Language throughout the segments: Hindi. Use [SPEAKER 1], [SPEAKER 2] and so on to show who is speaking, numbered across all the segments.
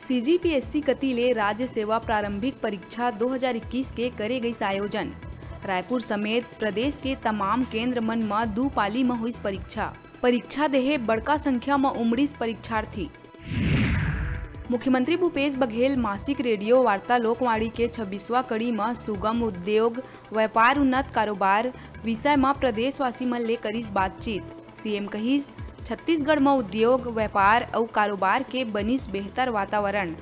[SPEAKER 1] सीजीपीएससी कतिले राज्य सेवा प्रारंभिक परीक्षा 2021 के करे गई आयोजन। रायपुर समेत प्रदेश के तमाम केंद्र मन में 2 पाली में हुई परीक्षा देहे बड़का संख्या में उमड़ीस परीक्षार्थी। मुख्यमंत्री भूपेश बघेल मासिक रेडियो वार्ता लोकवाणी के 26वां कड़ी में सुगम उद्योग व्यापार उन्नत कारोबार विषय में प्रदेशवासी मन ले करीस बातचीत। सीएम कहिस छत्तीसगढ़ में उद्योग व्यापार और कारोबार के बनिस बेहतर वातावरण।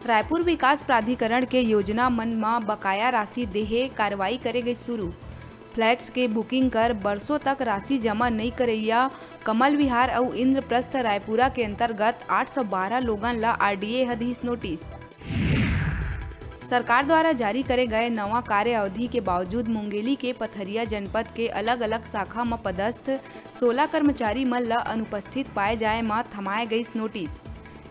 [SPEAKER 1] रायपुर विकास प्राधिकरण के योजना मन में बकाया राशि देहे कार्रवाई करे गई शुरू। फ्लैट्स के बुकिंग कर बरसों तक राशि जमा नहीं करैया कमल विहार और इंद्रप्रस्थ रायपुरा के अंतर्गत 812 लोगन ला आरडीए हदीस नोटिस। सरकार द्वारा जारी करे गए नवा कार्य अवधि के बावजूद मुंगेली के पथरिया जनपद के अलग अलग शाखा में पदस्थ 16 कर्मचारी मन ला अनुपस्थित पाए जाए में थमाए गई नोटिस।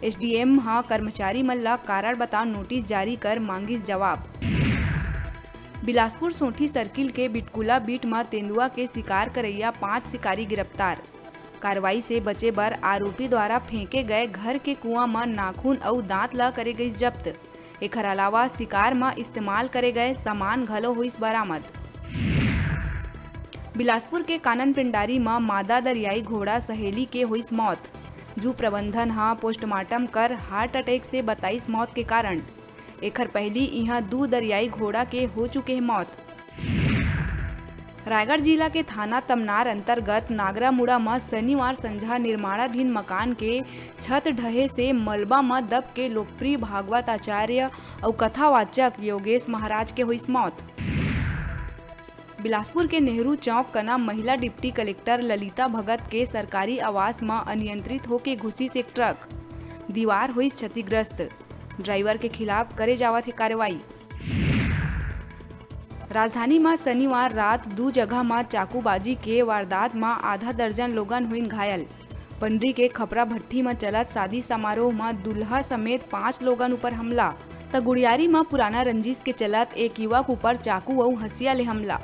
[SPEAKER 1] एसडीएम कर्मचारी मन ला कारण बताओ नोटिस जारी कर मांगिस जवाब। बिलासपुर सोंठी सर्किल के बिटकुला बीट में तेंदुआ के शिकार करैया 5 शिकारी गिरफ्तार। कार्रवाई से बचे बर आरोपी द्वारा फेंके गए घर के कुआं में नाखून और दांत ला करे गई जब्त। एकर अलावा शिकार में इस्तेमाल करे गए सामान घलो हुई बरामद। बिलासपुर के कानन पिंडारी में मादा दरियाई घोड़ा सहेली के हुई मौत। जू प्रबंधन पोस्टमार्टम कर हार्ट अटैक से 22 मौत के कारण। एकर पहली यहाँ 2 दरियाई घोड़ा के हो चुके हैं मौत। रायगढ़ जिला के थाना तमनार अंतर्गत नागरामुड़ा में शनिवार संझा निर्माणाधीन मकान के छत ढहे से मलबा में दब के लोकप्रिय भागवत आचार्य और कथावाचक योगेश महाराज के हुई मौत। बिलासपुर के नेहरू चौक कना महिला डिप्टी कलेक्टर ललिता भगत के सरकारी आवास में अनियंत्रित होके घुसी से एक ट्रक। दीवार हुई क्षतिग्रस्त। ड्राइवर के खिलाफ करे जावत है कार्रवाई। राजधानी में शनिवार रात 2 जगह में चाकूबाजी के वारदात में आधा दर्जन लोगन हुई घायल। पंडरी के खपरा भट्टी में चलत शादी समारोह में दुल्हा समेत 5 लोगन ऊपर हमला। त गुड़ियारी में पुराना रंजिश के चलत एक युवक ऊपर चाकू और हंसिया ले हमला।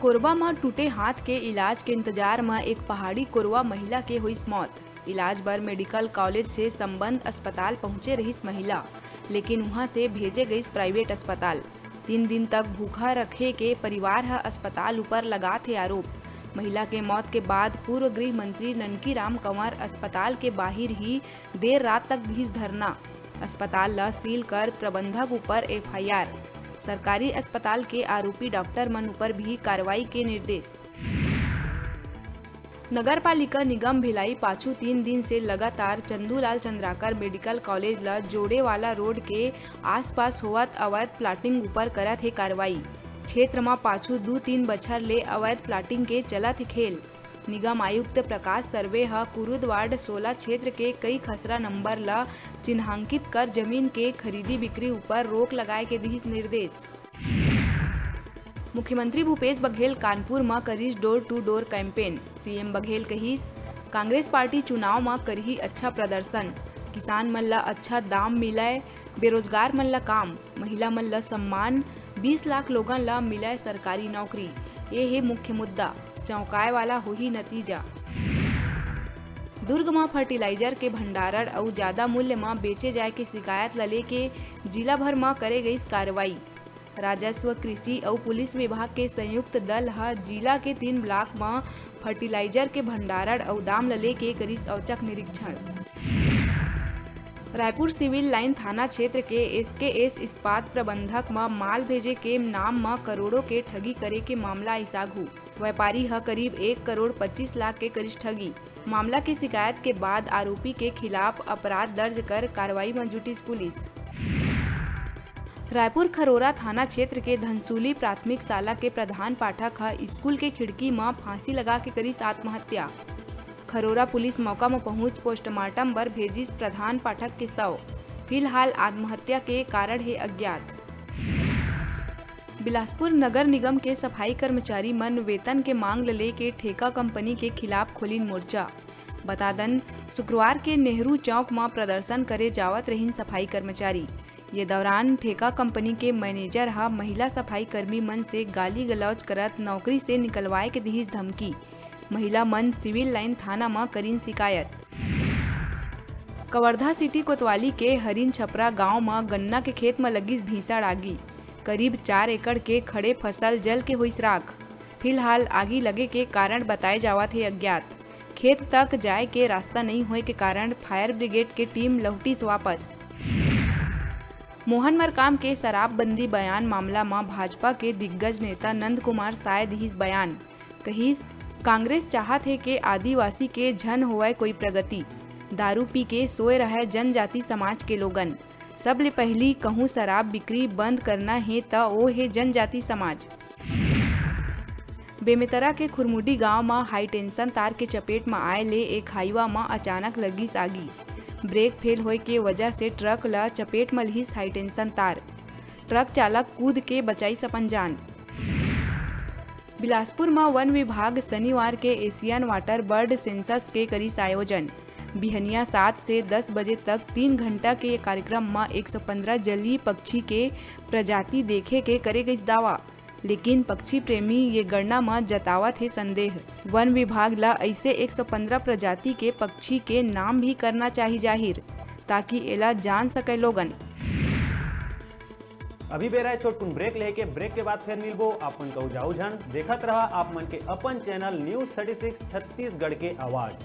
[SPEAKER 1] कोरबा में टूटे हाथ के इलाज के इंतजार में एक पहाड़ी कोरबा महिला के हुई मौत। इलाज बर मेडिकल कॉलेज से संबंध अस्पताल पहुंचे रही महिला, लेकिन वहां से भेजे गई प्राइवेट अस्पताल। 3 दिन तक भूखा रखे के परिवार अस्पताल ऊपर लगा थे आरोप। महिला के मौत के बाद पूर्व गृह मंत्री ननकी राम कंवर अस्पताल के बाहर ही देर रात तक भीष धरना। अस्पताल ला सील कर प्रबंधक ऊपर एफआईआर। सरकारी अस्पताल के आरोपी डॉक्टर मन ऊपर भी कार्रवाई के निर्देश। नगर पालिका निगम भिलाई पाछू 3 दिन से लगातार चंदूलाल चंद्राकर मेडिकल कॉलेज ला जोड़े वाला रोड के आसपास होवत अवैध प्लाटिंग ऊपर करत है कार्रवाई। क्षेत्र में पाछू 2-3 बछर ले अवैध प्लाटिंग के चलत है खेल। निगम आयुक्त प्रकाश सर्वे कुरुद वार्ड 16 क्षेत्र के कई खसरा नंबर ला चिन्हांकित कर जमीन के खरीदी बिक्री ऊपर रोक लगाए के दिस निर्देश। मुख्यमंत्री भूपेश बघेल कानपुर में करीस door to door campaign. CM Baghel कहिस कांग्रेस पार्टी चुनाव में करही अच्छा प्रदर्शन। किसान मन ला अच्छा दाम मिले, बेरोजगार मन ला काम, महिला मन ला सम्मान, 20 लाख लोगन ला मिले सरकारी नौकरी। ये है मुख्य मुद्दा। चौंकाए वाला हो ही नतीजा। दुर्ग में फर्टिलाइजर के भंडारण और ज्यादा मूल्य में बेचे जाए के शिकायत लले के जिला भर में करे गई कार्रवाई। राजस्व, कृषि और पुलिस विभाग के संयुक्त दल जिला के 3 ब्लॉक में फर्टिलाइजर के भंडारण और दाम लले के करीस औचक निरीक्षण। रायपुर सिविल लाइन थाना क्षेत्र के एसकेएस इस्पात प्रबंधक में माल भेजे के नाम में करोड़ों के ठगी करे के मामला इसाघू। व्यापारी करीब 1 करोड़ 25 लाख के करीब ठगी। मामला की शिकायत के बाद आरोपी के खिलाफ अपराध दर्ज कर कार्रवाई में जुटी पुलिस। रायपुर खरोरा थाना क्षेत्र के धनसूली प्राथमिक शाला के प्रधान पाठक स्कूल के खिड़की में फांसी लगा के करीस आत्महत्या। खरोरा पुलिस मौका में पहुंच पोस्टमार्टम पर भेजिस प्रधान पाठक के शव। फिलहाल आत्महत्या के कारण है अज्ञात। बिलासपुर नगर निगम के सफाई कर्मचारी मन वेतन के मांग ले के ठेका कंपनी के खिलाफ खोलिन मोर्चा। बता दन शुक्रवार के नेहरू चौक में प्रदर्शन करे जावत रहीन सफाई कर्मचारी। ये दौरान ठेका कंपनी के मैनेजर महिला सफाई कर्मी मन से गाली गलौज करत नौकरी से निकलवाए के दिहिस धमकी। महिला मन सिविल लाइन थाना में करीन शिकायत। कवर्धा सिटी कोतवाली के हरिन छपरा गांव में गन्ना के खेत में लगी भीषण आगी। करीब 4 एकड़ के खड़े फसल जल के हुई राख। फिलहाल आगी लगे के कारण बताए जावत है अज्ञात। खेत तक जाए के रास्ता नहीं होए के कारण फायर ब्रिगेड के टीम लौटिस वापस। मोहन मरकाम के शराबबंदी बयान मामला में भाजपा के दिग्गज नेता नंद कुमार साय दिहिस बयान। कहिस कांग्रेस चाहत है कि आदिवासी के झन होए कोई प्रगति। दारू पी के सोए रहे जनजाति समाज के लोगन। सबले पहली कहूँ शराब बिक्री बंद करना है तो वो है जनजाति समाज। बेमेतरा के खुरमुडी गांव में हाई टेंशन तार के चपेट में आए ले एक हाईवा में अचानक लगिस आगी। ब्रेक फेल होए के वजह से ट्रक ला चपेट में लिहिस हाई टेंशन तार। ट्रक चालक कूद के बचाई अपन जान। बिलासपुर में वन विभाग शनिवार के एशियन वाटर बर्ड सेंसस के करिस आयोजन। बिहनिया 7 से 10 बजे तक 3 घंटा के कार्यक्रम में 115 जलीय पक्षी के प्रजाति देखे के करे गई दावा, लेकिन पक्षी प्रेमी ये गणना में जतावत है संदेह। वन विभाग ला ऐसे 115 प्रजाति के पक्षी के नाम भी करना चाहिए जाहिर, ताकि एला जान सके लोगन।
[SPEAKER 2] अभी बेरा है छोटकुन ब्रेक लेके ब्रेक के बाद फिर मिलबो। आपन कहू जाऊ झन देखत रहा आप मन के अपन चैनल न्यूज़ 36 छत्तीसगढ़ के आवाज।